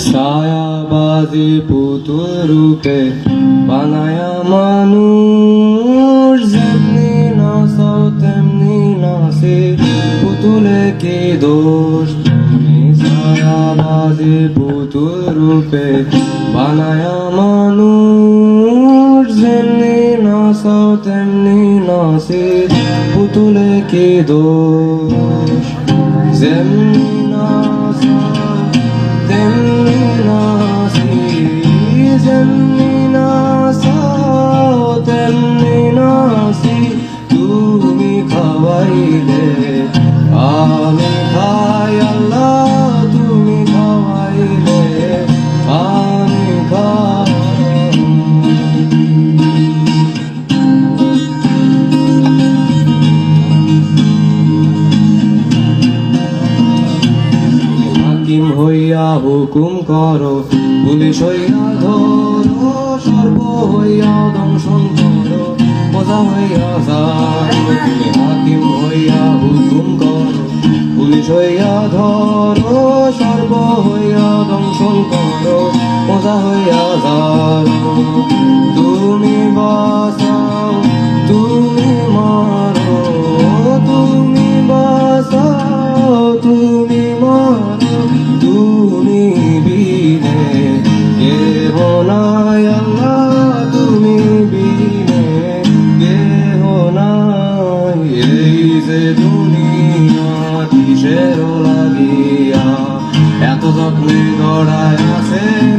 ছায়াবাদী পুতুল রূপে বানায়া মানুষ, যেমনি নাচাও তেমনি নাচে, পুতুলে কি দোষ। তুমি ছায়াবাদী পুতুল রূপে বানায়া মানুষ, যেমনি নাচাও তেমনি নাচে, পুতুলে কি দোষ। যেমনি নাচাও তেমনি নাচি, যেমনি নাচাও তেমনি নাচি, তুমি খাওয়াইলে আমি খাই আল্লাহ, তুমি খাওয়াইলে আমি খাই। হাকিম হইয়া হুকুম করো, পুলিশ হইয়া ধরো, সর্ব হইয়া দংশন করো, বোঝা হইয়া যাও। তুমি হাকিম হইয়া হুকুম করো, পুলিশ হইয়া ধরো, সর্ব হইয়া দংশন করো, বোঝা হইয়া যাও। তুমি বাঁচাও তুমি মারো, তুমি বাঁচাও তুমি মারো, তুমি বিনে কেহ নাই আল্লাহ, তুমি বিনে কেহ নাই। এই যে দুনিয়া কিসের লাগিয়া এত যত্নে গড়ায় আছেন।